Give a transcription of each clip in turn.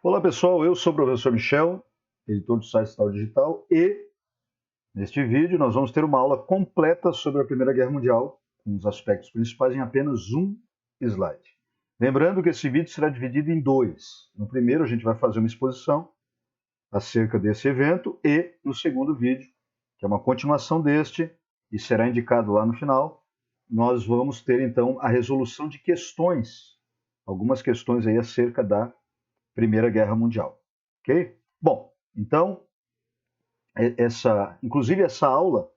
Olá pessoal, eu sou o professor Michel, editor do site Estado Digital, e neste vídeo nós vamos ter uma aula completa sobre a Primeira Guerra Mundial, com os aspectos principais em apenas um slide. Lembrando que esse vídeo será dividido em dois. No primeiro a gente vai fazer uma exposição acerca desse evento e no segundo vídeo, que é uma continuação deste e será indicado lá no final, nós vamos ter então a resolução de questões, algumas questões aí acerca da Primeira Guerra Mundial, ok? Bom, então, inclusive essa aula,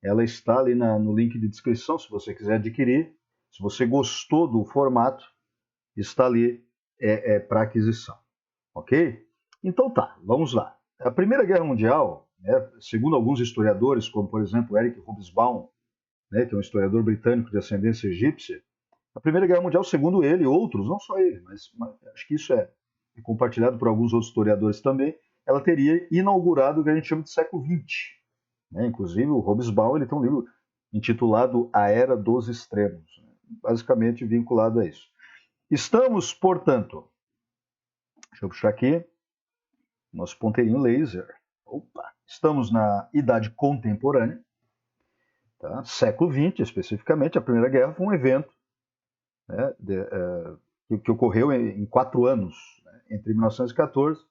ela está ali no link de descrição, se você quiser adquirir. Se você gostou do formato, está ali para aquisição, ok? Então tá, vamos lá. A Primeira Guerra Mundial, né, segundo alguns historiadores, como por exemplo Eric Hobsbawm, né, que é um historiador britânico de ascendência egípcia, a Primeira Guerra Mundial, segundo ele, outros, não só ele, mas acho que isso é compartilhado por alguns outros historiadores também, ela teria inaugurado o que a gente chama de século XX. Né? Inclusive, o Hobsbawm ele tem um livro intitulado A Era dos Extremos, né? Basicamente vinculado a isso. Estamos, portanto, deixa eu puxar aqui, nosso ponteirinho laser. Opa! Estamos na Idade Contemporânea, tá? Século XX especificamente. A Primeira Guerra foi um evento, né, que ocorreu em 4 anos, né, entre 1914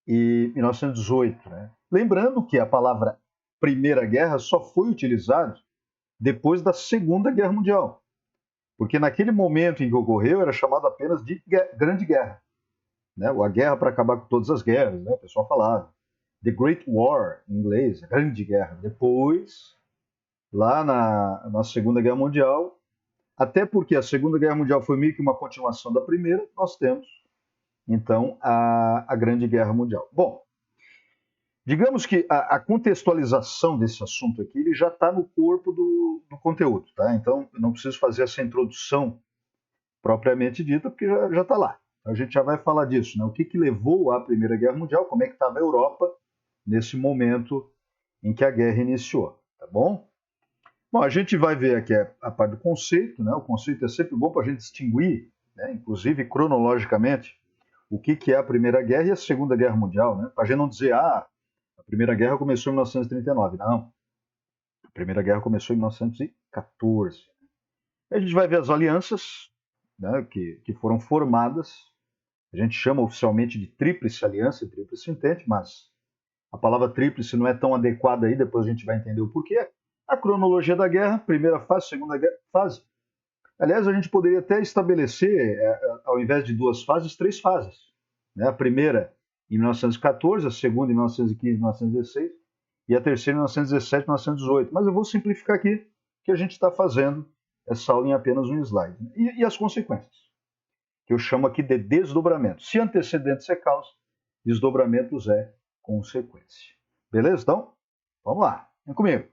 e 1918. Né? Lembrando que a palavra Primeira Guerra só foi utilizada depois da Segunda Guerra Mundial, porque naquele momento em que ocorreu era chamado apenas de Grande Guerra, né? A guerra para acabar com todas as guerras, né? O pessoal falava. The Great War, em inglês, a Grande Guerra. Depois, lá na Segunda Guerra Mundial, até porque a Segunda Guerra Mundial foi meio que uma continuação da Primeira, nós temos, então, a Grande Guerra Mundial. Bom, digamos que a contextualização desse assunto aqui ele já está no corpo do conteúdo, tá? Então, eu não preciso fazer essa introdução propriamente dita, porque já está lá. A gente já vai falar disso, né? O que levou à Primeira Guerra Mundial, como é que estava a Europa nesse momento em que a guerra iniciou, tá bom? Bom, a gente vai ver aqui a parte do conceito, né? O conceito é sempre bom para a gente distinguir, né? Inclusive cronologicamente, o que é a Primeira Guerra e a Segunda Guerra Mundial, né? Para a gente não dizer, a Primeira Guerra começou em 1939. Não, a Primeira Guerra começou em 1914. A gente vai ver as alianças, né, que foram formadas. A gente chama oficialmente de Tríplice Aliança e Tríplice Entente, mas a palavra tríplice não é tão adequada aí, depois a gente vai entender o porquê. A cronologia da guerra, primeira fase, segunda fase. Aliás, a gente poderia até estabelecer, ao invés de 2 fases, 3 fases. Né? A primeira em 1914, a segunda em 1915, 1916 e a terceira em 1917, 1918. Mas eu vou simplificar aqui, que a gente está fazendo essa aula em apenas um slide. E as consequências, que eu chamo aqui de desdobramento. Se antecedentes é causa, desdobramentos é consequência. Beleza? Então, vamos lá. Vem comigo.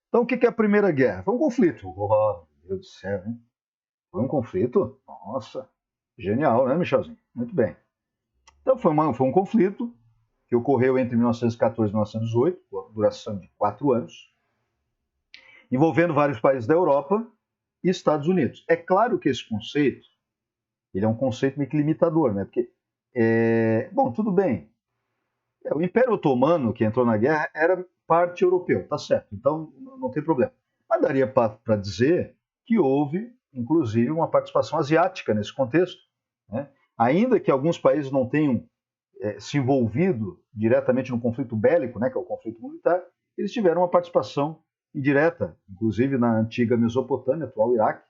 Então, o que é a Primeira Guerra? Foi um conflito. Oh, meu Deus do céu, hein? Foi um conflito? Nossa, genial, né, Michelzinho? Muito bem. Então, foi um conflito que ocorreu entre 1914 e 1918, com duração de 4 anos, envolvendo vários países da Europa e Estados Unidos. É claro que esse conceito, ele é um conceito meio que limitador, né? Porque, bom, tudo bem. O Império Otomano, que entrou na guerra, era parte europeu, tá certo, então não tem problema. Mas daria para dizer que houve, inclusive, uma participação asiática nesse contexto, né? Ainda que alguns países não tenham se envolvido diretamente no conflito bélico, né, que é o conflito militar, eles tiveram uma participação indireta, inclusive na antiga Mesopotâmia, atual Iraque,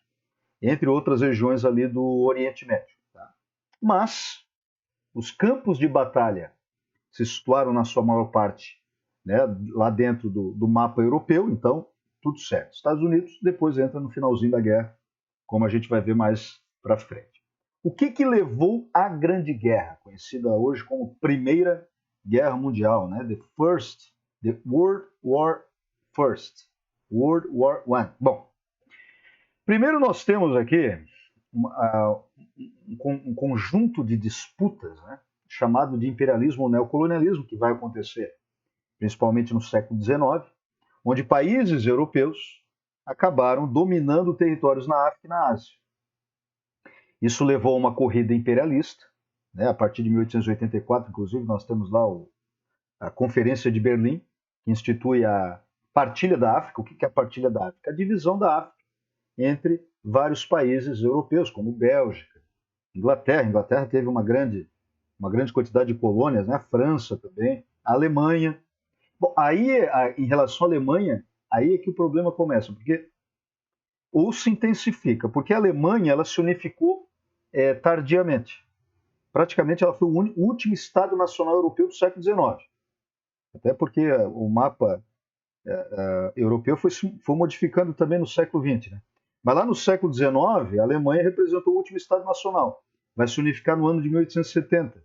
entre outras regiões ali do Oriente Médio. Tá? Mas os campos de batalha se situaram na sua maior parte, né, lá dentro do mapa europeu, então tudo certo. Estados Unidos depois entra no finalzinho da guerra, como a gente vai ver mais para frente. O que levou à Grande Guerra, conhecida hoje como Primeira Guerra Mundial, né? The World War First, World War I. Bom, primeiro nós temos aqui um conjunto de disputas, né, chamado de imperialismo ou neocolonialismo, que vai acontecer principalmente no século XIX, onde países europeus acabaram dominando territórios na África e na Ásia. Isso levou a uma corrida imperialista, né? A partir de 1884, inclusive, nós temos lá a Conferência de Berlim, que institui a Partilha da África. O que é a Partilha da África? A divisão da África entre vários países europeus, como Bélgica, Inglaterra. A Inglaterra teve uma grande quantidade de colônias, né? A França também, a Alemanha. Bom, aí, em relação à Alemanha, aí é que o problema começa, porque ou se intensifica, porque a Alemanha ela se unificou tardiamente. Praticamente ela foi o último Estado nacional europeu do século XIX. Até porque o mapa europeu foi modificando também no século XX. Né? Mas lá no século XIX, a Alemanha representou o último Estado nacional. Vai se unificar no ano de 1870.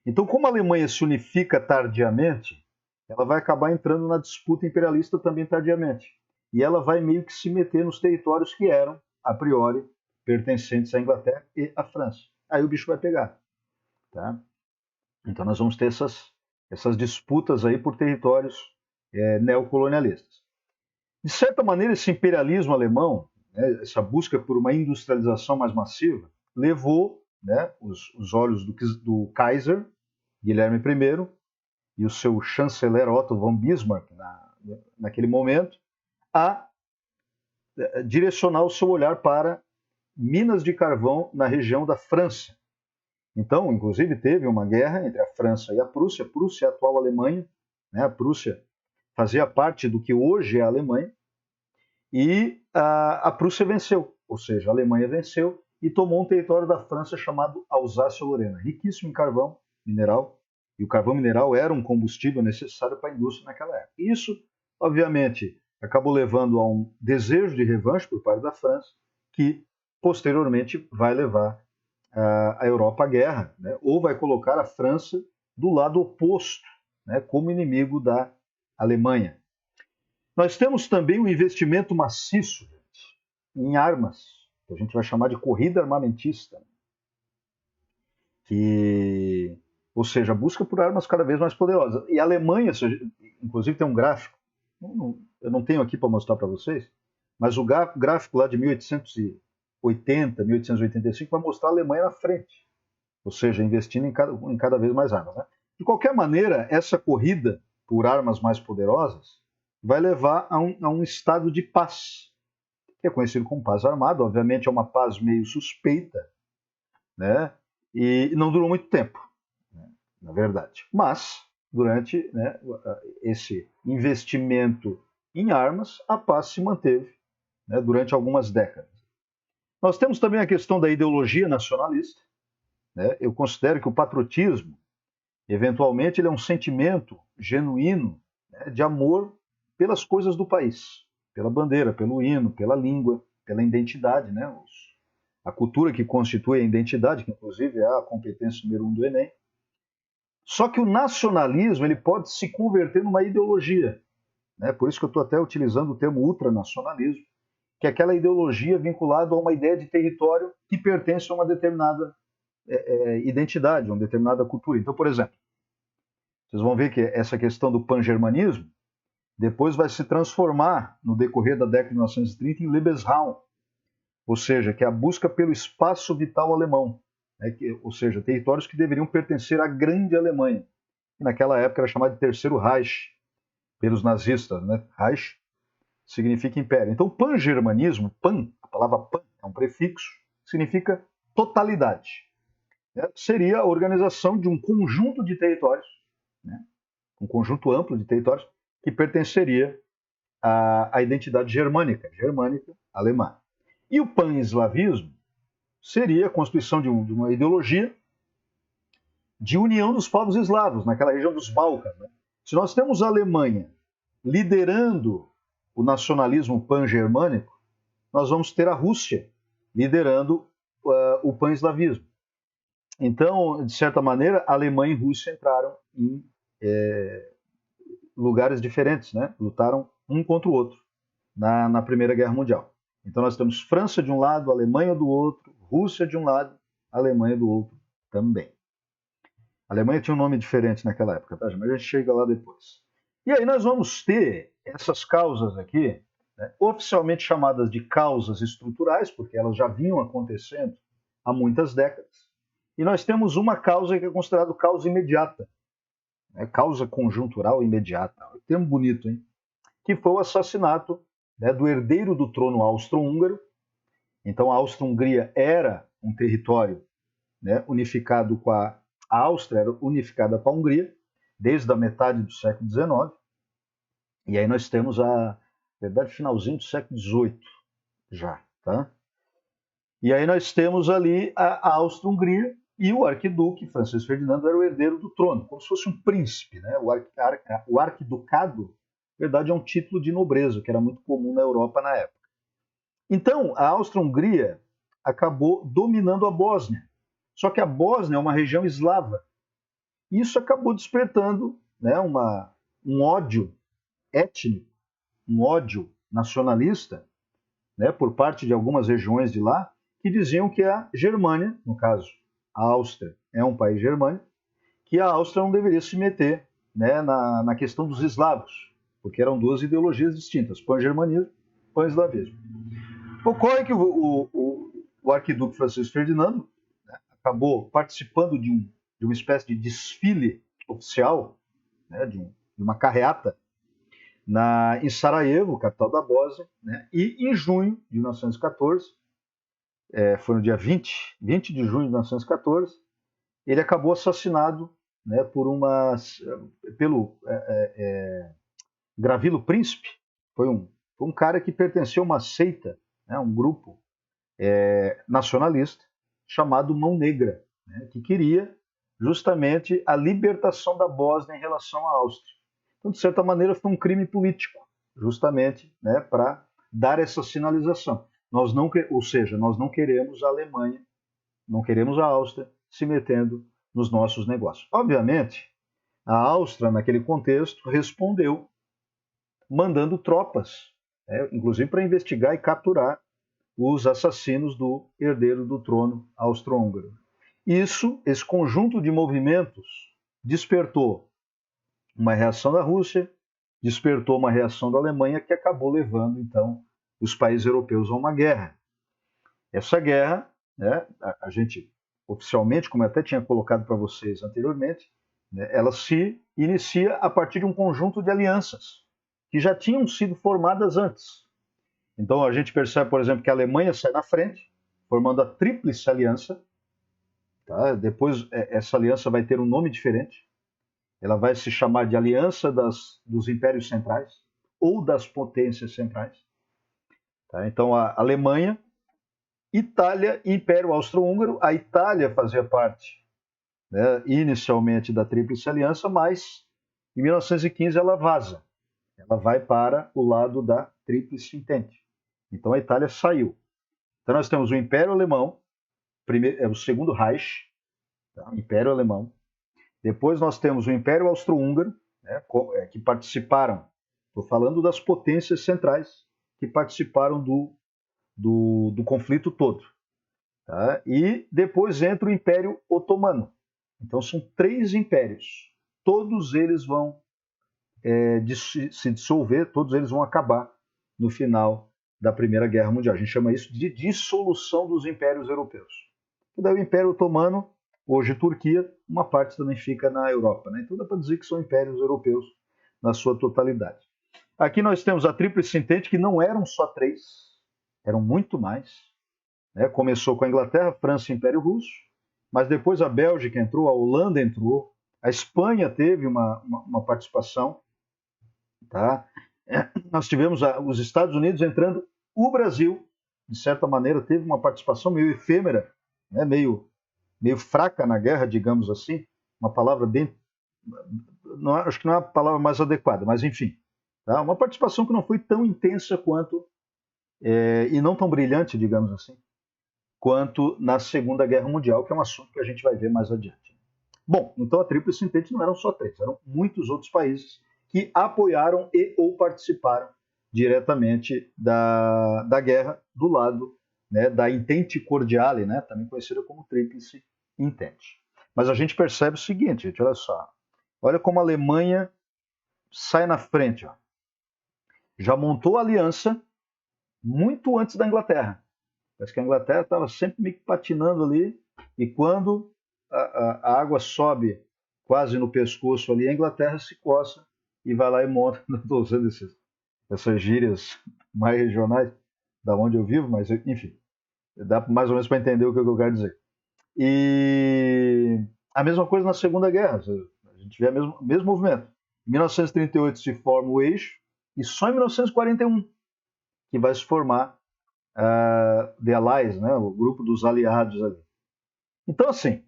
Então, como a Alemanha se unifica tardiamente, ela vai acabar entrando na disputa imperialista também tardiamente. E ela vai meio que se meter nos territórios que eram, a priori, pertencentes à Inglaterra e à França. Aí o bicho vai pegar. Tá? Então nós vamos ter essas disputas aí por territórios neocolonialistas. De certa maneira, esse imperialismo alemão, né, essa busca por uma industrialização mais massiva, levou, né, os olhos do Kaiser, Guilherme I, e o seu chanceler Otto von Bismarck, naquele momento, a direcionar o seu olhar para minas de carvão na região da França. Então, inclusive, teve uma guerra entre a França e a Prússia é a atual Alemanha, né? A Prússia fazia parte do que hoje é a Alemanha, e a Prússia venceu, ou seja, a Alemanha venceu e tomou um território da França chamado Alsácia-Lorena, riquíssimo em carvão mineral, e o carvão mineral era um combustível necessário para a indústria naquela época. Isso, obviamente, acabou levando a um desejo de revanche por parte da França, que posteriormente vai levar a Europa à guerra, né? Ou vai colocar a França do lado oposto, né? Como inimigo da Alemanha. Nós temos também um investimento maciço, gente, em armas, que a gente vai chamar de corrida armamentista, ou seja, busca por armas cada vez mais poderosas. E a Alemanha, inclusive tem um gráfico, eu não tenho aqui para mostrar para vocês, mas o gráfico lá de 1880, 1885 vai mostrar a Alemanha na frente, ou seja, investindo em cada vez mais armas. Né? De qualquer maneira, essa corrida por armas mais poderosas vai levar a um estado de paz, que é conhecido como paz armada. Obviamente é uma paz meio suspeita, né? E não durou muito tempo, né? Na verdade. Mas, durante, né, esse investimento em armas, a paz se manteve, né, durante algumas décadas. Nós temos também a questão da ideologia nacionalista. Né? Eu considero que o patriotismo, eventualmente, ele é um sentimento genuíno, né, de amor pelas coisas do país, pela bandeira, pelo hino, pela língua, pela identidade, né? A cultura que constitui a identidade, que inclusive é a competência número 1 do Enem. Só que o nacionalismo ele pode se converter numa ideologia. Né? Por isso que eu estou até utilizando o termo ultranacionalismo, que é aquela ideologia vinculada a uma ideia de território que pertence a uma determinada identidade, a uma determinada cultura. Então, por exemplo, vocês vão ver que essa questão do pangermanismo depois vai se transformar, no decorrer da década de 1930, em Lebensraum, ou seja, que é a busca pelo espaço vital alemão, né? Ou seja, territórios que deveriam pertencer à grande Alemanha, que naquela época era chamado de Terceiro Reich, pelos nazistas. Né? Reich significa império. Então, pangermanismo, a palavra pan é um prefixo, significa totalidade. Né? Seria a organização de um conjunto de territórios, né? Um conjunto amplo de territórios, que pertenceria à identidade germânica, alemã. E o pan-eslavismo seria a constituição de uma ideologia de união dos povos eslavos, naquela região dos Balcãs. Né? Se nós temos a Alemanha liderando o nacionalismo pan-germânico, nós vamos ter a Rússia liderando o pan-eslavismo. Então, de certa maneira, a Alemanha e a Rússia entraram em lugares diferentes, né? Lutaram um contra o outro na Primeira Guerra Mundial. Então nós temos França de um lado, Alemanha do outro, Rússia de um lado, Alemanha do outro também. A Alemanha tinha um nome diferente naquela época, tá? Mas a gente chega lá depois. E aí nós vamos ter essas causas aqui, né, oficialmente chamadas de causas estruturais, porque elas já vinham acontecendo há muitas décadas. E nós temos uma causa que é considerada causa imediata, né? Causa conjuntural imediata. Termo bonito, hein? Que foi o assassinato, né, do herdeiro do trono austro-húngaro. Então, a Áustria-Hungria era um território, né, unificado com a Áustria, era unificada com a Hungria, desde a metade do século XIX. E aí nós temos na verdade, finalzinho do século XVIII já, tá? E aí nós temos ali a Áustria-Hungria e o arquiduque Francisco Ferdinando era o herdeiro do trono, como se fosse um príncipe, né? O arquiducado, na verdade, é um título de nobreza, que era muito comum na Europa na época. Então, a Áustria-Hungria acabou dominando a Bósnia. Só que a Bósnia é uma região eslava. E isso acabou despertando, né, um ódio étnico, um ódio nacionalista, né, por parte de algumas regiões de lá, que diziam que a Germânia, no caso, a Áustria é um país germânico, que a Áustria não deveria se meter, né, na questão dos eslavos, porque eram duas ideologias distintas, pan-germanismo e pan-eslavismo. Ocorre que o arquiduque Francisco Ferdinando, né, acabou participando de uma espécie de desfile oficial, né, de uma carreata, em Sarajevo, capital da Bósnia, né, e em junho de 1914, foi no dia 20 de junho de 1914, ele acabou assassinado, né, pelo Gravilo Príncipe. Foi um cara que pertenceu a uma seita, né, um grupo nacionalista chamado Mão Negra, né, que queria justamente a libertação da Bósnia em relação à Áustria. Então, de certa maneira, foi um crime político, justamente, né, para dar essa sinalização. Ou seja, nós não queremos a Alemanha, não queremos a Áustria se metendo nos nossos negócios. Obviamente, a Áustria, naquele contexto, respondeu mandando tropas, né, inclusive para investigar e capturar os assassinos do herdeiro do trono austro-húngaro. Esse conjunto de movimentos despertou uma reação da Rússia, despertou uma reação da Alemanha, que acabou levando, então, os países europeus a uma guerra. Essa guerra, né, a gente, oficialmente, como eu até tinha colocado para vocês anteriormente, né, ela se inicia a partir de um conjunto de alianças que já tinham sido formadas antes. Então, a gente percebe, por exemplo, que a Alemanha sai na frente, formando a Tríplice Aliança. Tá? Depois, essa aliança vai ter um nome diferente. Ela vai se chamar de Aliança dos Impérios Centrais ou das Potências Centrais. Tá? Então, a Alemanha, Itália e Império Austro-Húngaro. A Itália fazia parte, né, inicialmente da Tríplice Aliança, mas em 1915 ela vaza. Ela vai para o lado da Tríplice Entente. Então a Itália saiu. Então nós temos o Império Alemão, o Segundo Reich, tá? Império Alemão. Depois nós temos o Império Austro-Húngaro, né, que participaram, estou falando das potências centrais, que participaram do conflito todo. Tá? E depois entra o Império Otomano. Então são 3 impérios. Todos eles vão se dissolver, todos eles vão acabar no final da Primeira Guerra Mundial. A gente chama isso de dissolução dos impérios europeus. E daí o Império Otomano, hoje Turquia, uma parte também fica na Europa. Né? Então dá para dizer que são impérios europeus na sua totalidade. Aqui nós temos a Tríplice Entente, que não eram só 3, eram muito mais. Né? Começou com a Inglaterra, França e Império Russo, mas depois a Bélgica entrou, a Holanda entrou, a Espanha teve uma participação. Tá? Nós tivemos os Estados Unidos entrando, o Brasil, de certa maneira, teve uma participação meio efêmera, né? meio fraca na guerra, digamos assim, uma palavra bem... Não, acho que não é a palavra mais adequada, mas enfim. Tá? Uma participação que não foi tão intensa quanto, e não tão brilhante, digamos assim, quanto na Segunda Guerra Mundial, que é um assunto que a gente vai ver mais adiante. Bom, então a Tríplice Entente não eram só 3, eram muitos outros países que apoiaram e ou participaram diretamente da guerra do lado, né, da Entente Cordiale, né, também conhecida como Tríplice Entente. Mas a gente percebe o seguinte, gente, olha só. Olha como a Alemanha sai na frente. Ó. Já montou a aliança muito antes da Inglaterra. Parece que a Inglaterra estava sempre meio que patinando ali, e quando a água sobe quase no pescoço ali, a Inglaterra se coça e vai lá e monta. Não estou usando essas gírias mais regionais da onde eu vivo, mas enfim, dá mais ou menos para entender o que eu quero dizer. E a mesma coisa na Segunda Guerra, a gente vê o mesmo movimento. Em 1938 se forma o eixo, e só em 1941 que vai se formar The Allies, né, o grupo dos aliados ali. Então, assim,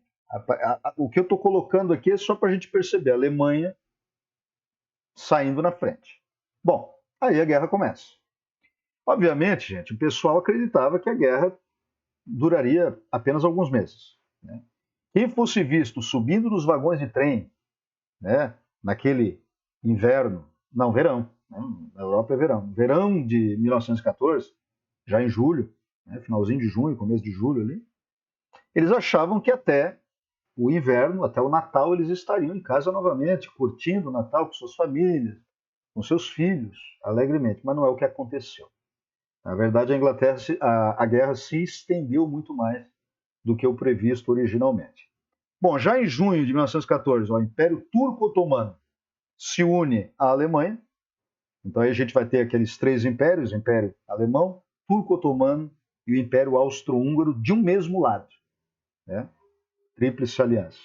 o que eu estou colocando aqui é só para a gente perceber a Alemanha saindo na frente. Bom, aí a guerra começa. Obviamente, gente, o pessoal acreditava que a guerra duraria apenas alguns meses. Né? Quem fosse visto subindo nos vagões de trem, né, naquele inverno, não, verão, né, na Europa é verão, verão de 1914, já em julho, né, finalzinho de junho, começo de julho ali, eles achavam que até o inverno, até o Natal, eles estariam em casa novamente, curtindo o Natal com suas famílias, com seus filhos, alegremente, mas não é o que aconteceu. Na verdade, a Inglaterra, a guerra se estendeu muito mais do que o previsto originalmente. Bom, já em junho de 1914, o Império Turco-Otomano se une à Alemanha. Então aí a gente vai ter aqueles três impérios, o Império Alemão, Turco-Otomano e o Império Austro-Húngaro de um mesmo lado. Né? Tríplice aliança.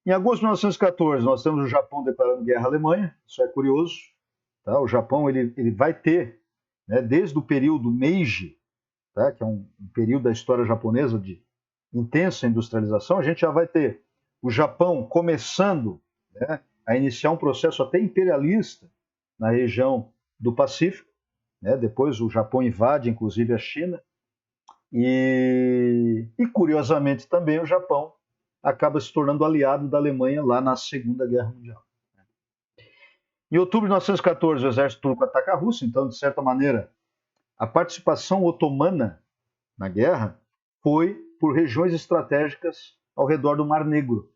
Em agosto de 1914, nós temos o Japão declarando guerra à Alemanha. Isso é curioso. Tá? O Japão ele vai ter, né, desde o período Meiji, tá? Que é um período da história japonesa de intensa industrialização, a gente já vai ter o Japão começando, né, a iniciar um processo até imperialista na região do Pacífico. Né? Depois o Japão invade, inclusive, a China. E curiosamente também o Japão acaba se tornando aliado da Alemanha lá na Segunda Guerra Mundial. Em outubro de 1914, o exército turco ataca a Rússia, então, de certa maneira, a participação otomana na guerra foi por regiões estratégicas ao redor do Mar Negro.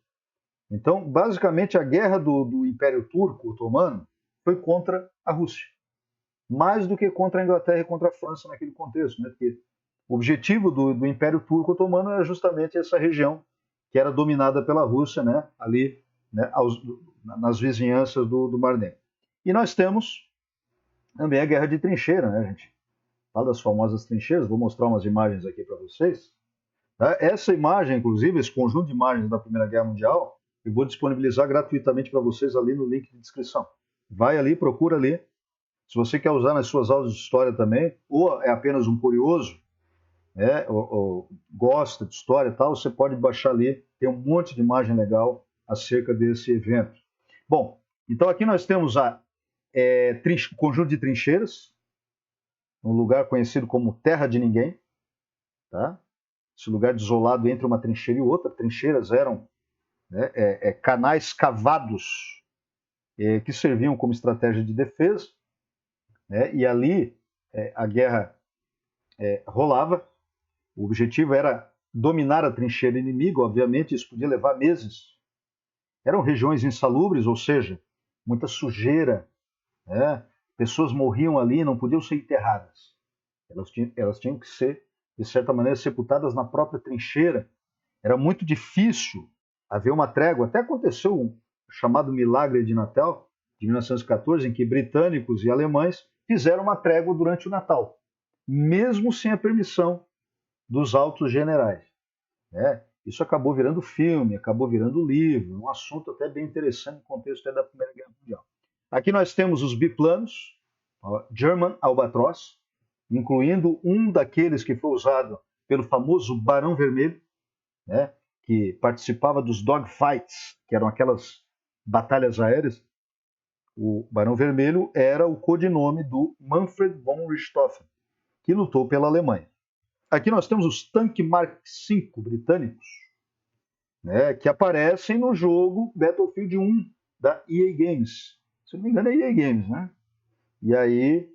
Então, basicamente, a guerra do Império Turco Otomano foi contra a Rússia, mais do que contra a Inglaterra e contra a França naquele contexto, né? Porque o objetivo do Império Turco Otomano era justamente essa região que era dominada pela Rússia, né? Ali, né, nas vizinhanças do Mar Negro. E nós temos também a guerra de trincheira, né, gente? Fala das famosas trincheiras, vou mostrar umas imagens aqui para vocês. Tá? Essa imagem, inclusive, esse conjunto de imagens da Primeira Guerra Mundial, eu vou disponibilizar gratuitamente para vocês ali no link de descrição. Vai ali, procura ali. Se você quer usar nas suas aulas de história também, ou é apenas um curioso, né, ou gosta de história e tal, você pode baixar ali, tem um monte de imagem legal acerca desse evento. Bom, então aqui nós temos o conjunto de trincheiras, um lugar conhecido como Terra de Ninguém, tá? Esse lugar desolado entre uma trincheira e outra. Trincheiras eram, né, canais cavados que serviam como estratégia de defesa, né? E ali a guerra rolava. O objetivo era dominar a trincheira inimiga, obviamente isso podia levar meses. Eram regiões insalubres, ou seja, muita sujeira, né? Pessoas morriam ali e não podiam ser enterradas. Elas tinham que ser, de certa maneira, sepultadas na própria trincheira. Era muito difícil haver uma trégua. Até aconteceu o chamado Milagre de Natal, de 1914, em que britânicos e alemães fizeram uma trégua durante o Natal, mesmo sem a permissão dos altos generais. Né? Isso acabou virando filme, acabou virando livro, um assunto até bem interessante no contexto da Primeira Guerra Mundial. Aqui nós temos os biplanos, German Albatross, incluindo um daqueles que foi usado pelo famoso Barão Vermelho, né, que participava dos dogfights, que eram aquelas batalhas aéreas. O Barão Vermelho era o codinome do Manfred von Richthofen, que lutou pela Alemanha. Aqui nós temos os tanques Mark V britânicos, né, que aparecem no jogo Battlefield 1 da EA Games. Se não me engano é EA Games, né? E aí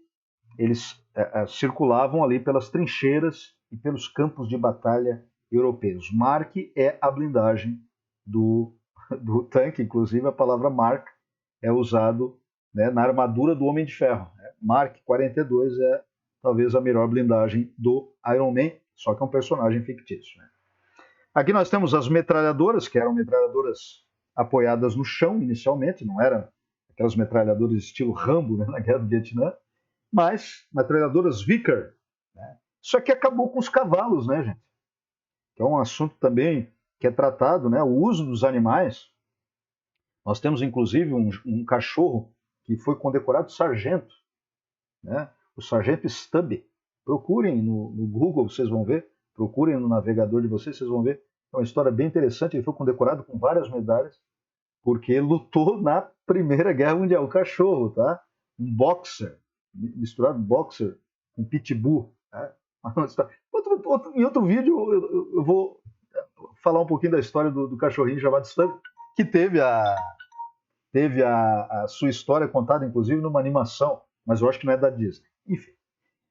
eles circulavam ali pelas trincheiras e pelos campos de batalha europeus. Mark é a blindagem do tanque, inclusive a palavra Mark é usado, né, na armadura do Homem de Ferro. Mark 42 é talvez a melhor blindagem do Iron Man, só que é um personagem fictício. Né? Aqui nós temos as metralhadoras, que eram metralhadoras apoiadas no chão inicialmente, não eram aquelas metralhadoras estilo Rambo, né, na Guerra do Vietnã, mas metralhadoras Vickers. Né? Isso aqui acabou com os cavalos, né, gente? Que é um assunto também que é tratado, né? O uso dos animais. Nós temos, inclusive, um cachorro que foi condecorado sargento, né? O sargento Stubby. Procurem no Google, vocês vão ver. Procurem no navegador de vocês ver. É uma história bem interessante. Ele foi condecorado com várias medalhas, porque lutou na Primeira Guerra Mundial. O cachorro, tá? Um boxer, misturado boxer com pitbull. Tá? Em outro vídeo eu vou falar um pouquinho da história do cachorrinho chamado Stubby, que teve a sua história contada, inclusive, numa animação, mas eu acho que não é da Disney. Enfim.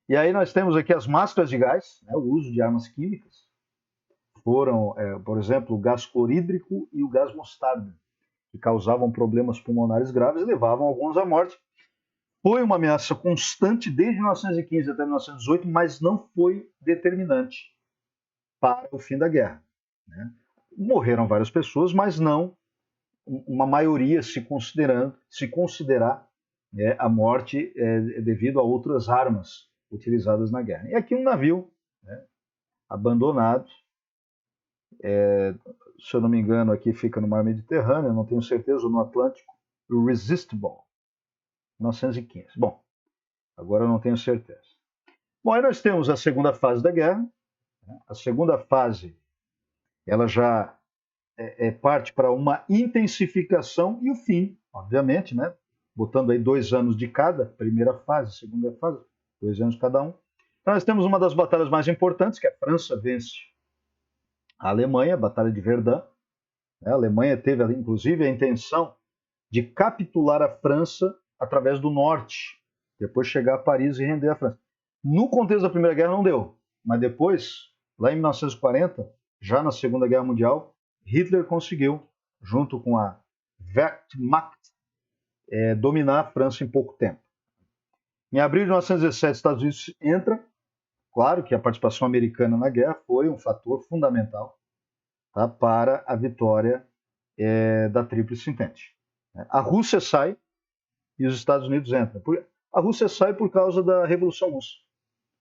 E aí nós temos aqui as máscaras de gás, né, o uso de armas químicas. Foram, por exemplo, o gás clorídrico e o gás mostarda, que causavam problemas pulmonares graves e levavam alguns à morte. Foi uma ameaça constante desde 1915 até 1918, mas não foi determinante para o fim da guerra. Né? Morreram várias pessoas, mas não uma maioria se considerar a morte devido a outras armas utilizadas na guerra. E aqui um navio, né, abandonado, se eu não me engano, aqui fica no mar Mediterrâneo, não tenho certeza, no Atlântico, o Resistible, 1915. Bom, agora eu não tenho certeza. Bom, aí nós temos a segunda fase da guerra. Né? A segunda fase, ela já parte para uma intensificação e o fim, obviamente, né? Botando aí 2 anos de cada, primeira fase, segunda fase, 2 anos cada um. Então nós temos uma das batalhas mais importantes, que a França vence a Alemanha, a Batalha de Verdun. A Alemanha teve, inclusive, a intenção de capitular a França através do norte, depois chegar a Paris e render a França. No contexto da Primeira Guerra não deu, mas depois, lá em 1940, já na Segunda Guerra Mundial, Hitler conseguiu, junto com a Wehrmacht, dominar a França em pouco tempo. Em abril de 1917, os Estados Unidos entra. Claro que a participação americana na guerra foi um fator fundamental, tá, para a vitória da Tríplice Entente. A Rússia sai e os Estados Unidos entram. A Rússia sai por causa da Revolução Russa,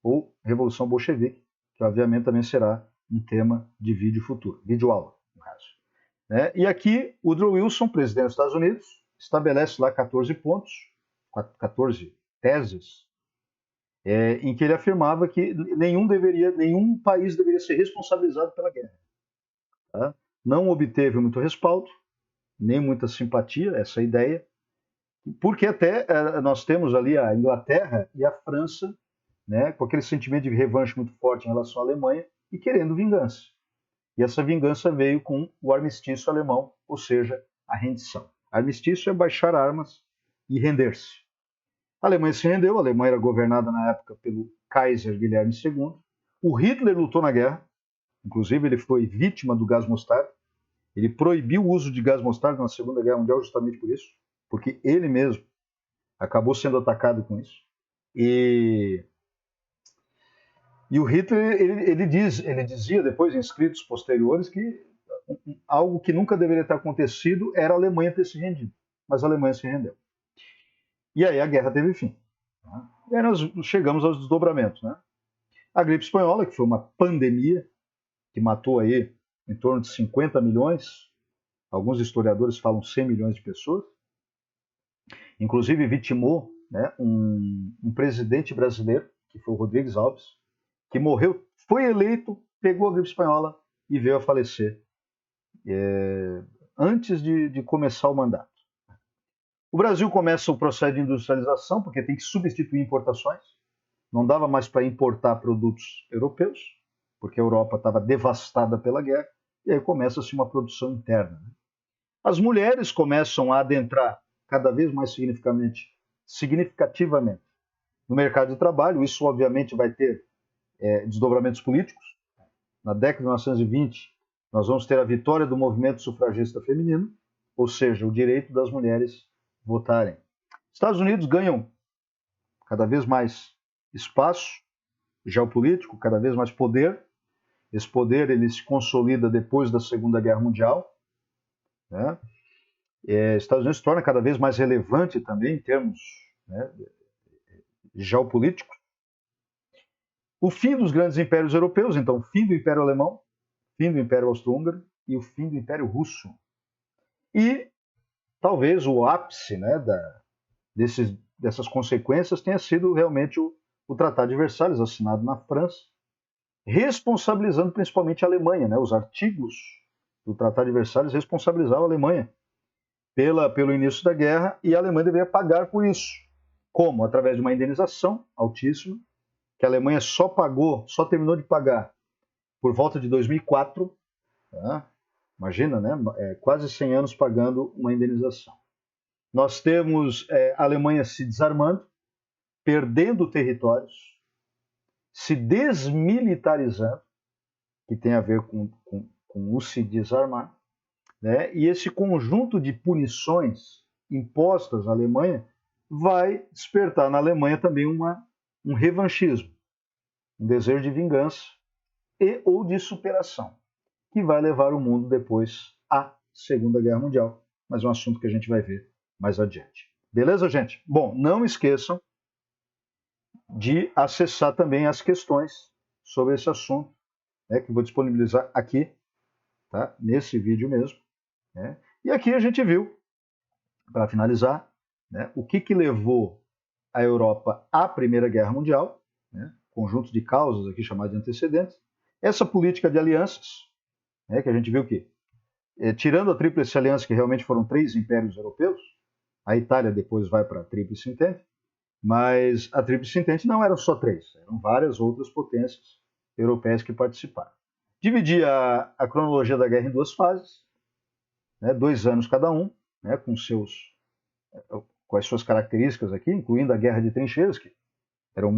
ou Revolução Bolchevique, que obviamente também será um tema de vídeo futuro, vídeo-aula, no caso. E aqui, Woodrow Wilson, presidente dos Estados Unidos, estabelece lá 14 pontos, 14 teses, em que ele afirmava que nenhum país deveria ser responsabilizado pela guerra. Tá? Não obteve muito respaldo, nem muita simpatia, essa ideia, porque até nós temos ali a Inglaterra e a França, né, com aquele sentimento de revanche muito forte em relação à Alemanha e querendo vingança. E essa vingança veio com o armistício alemão, ou seja, a rendição. Armistício é baixar armas e render-se. A Alemanha se rendeu, a Alemanha era governada na época pelo Kaiser Guilherme II. O Hitler lutou na guerra, inclusive ele foi vítima do gás mostarda. Ele proibiu o uso de gás mostarda na Segunda Guerra Mundial justamente por isso, porque ele mesmo acabou sendo atacado com isso. E o Hitler, ele dizia depois em escritos posteriores que algo que nunca deveria ter acontecido era a Alemanha ter se rendido, mas a Alemanha se rendeu. E aí a guerra teve fim. Né? E aí nós chegamos aos desdobramentos. Né? A gripe espanhola, que foi uma pandemia que matou aí em torno de 50 milhões, alguns historiadores falam 100 milhões de pessoas, inclusive vitimou, né, um presidente brasileiro, que foi o Rodrigues Alves, que morreu, foi eleito, pegou a gripe espanhola e veio a falecer antes de começar o mandato. O Brasil começa o processo de industrialização, porque tem que substituir importações. Não dava mais para importar produtos europeus, porque a Europa estava devastada pela guerra, e aí começa-se uma produção interna. Né? As mulheres começam a adentrar cada vez mais significativamente no mercado de trabalho. Isso, obviamente, vai ter desdobramentos políticos. Na década de 1920, nós vamos ter a vitória do movimento sufragista feminino, ou seja, o direito das mulheres votarem. Estados Unidos ganham cada vez mais espaço geopolítico, cada vez mais poder, Esse poder ele se consolida depois da Segunda Guerra Mundial, né? Estados Unidos se torna cada vez mais relevante também em termos, né, geopolíticos. O fim dos grandes impérios europeus, então, o fim do Império Alemão, fim do Império Austro-Húngaro e o fim do Império Russo. E talvez o ápice, né, dessas consequências tenha sido realmente o Tratado de Versalhes, assinado na França, responsabilizando principalmente a Alemanha, né? Os artigos do Tratado de Versalhes responsabilizavam a Alemanha pelo início da guerra, e a Alemanha deveria pagar por isso. Como? Através de uma indenização altíssima, que a Alemanha só terminou de pagar por volta de 2004, tá? Imagina, né? Quase 100 anos pagando uma indenização. Nós temos a Alemanha se desarmando, perdendo territórios, se desmilitarizando, que tem a ver com o se desarmar, né? E esse conjunto de punições impostas à Alemanha vai despertar na Alemanha também um revanchismo, um desejo de vingança ou de superação, que vai levar o mundo depois à Segunda Guerra Mundial, mas é um assunto que a gente vai ver mais adiante. Beleza, gente? Bom, não esqueçam de acessar também as questões sobre esse assunto, né, que vou disponibilizar aqui, tá? Nesse vídeo mesmo, né? E aqui a gente viu, para finalizar, né, o que levou a Europa à Primeira Guerra Mundial, né, conjunto de causas aqui chamadas de antecedentes, essa política de alianças, né, que a gente viu que, tirando a Tríplice Aliança, que realmente foram 3 impérios europeus, a Itália depois vai para a Tríplice Entente, mas a Tríplice Entente não eram só 3, eram várias outras potências europeias que participaram. Dividi a cronologia da guerra em 2 fases, né, 2 anos cada um, né, com as suas características aqui, incluindo a guerra de trincheiras, que eram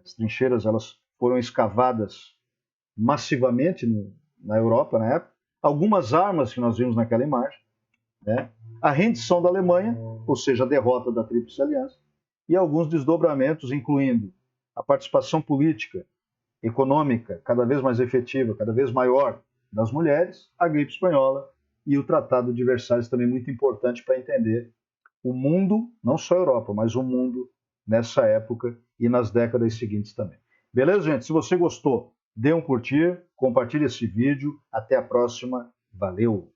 as trincheiras elas foram escavadas massivamente na Europa na época, algumas armas que nós vimos naquela imagem, né, a rendição da Alemanha, ou seja, a derrota da Tríplice Aliança, e alguns desdobramentos, incluindo a participação política, econômica, cada vez mais efetiva, cada vez maior das mulheres, a gripe espanhola e o Tratado de Versalhes, também muito importante para entender o mundo, não só a Europa, mas o mundo nessa época e nas décadas seguintes também. Beleza, gente? Se você gostou, dê um curtir, compartilhe esse vídeo. Até a próxima. Valeu!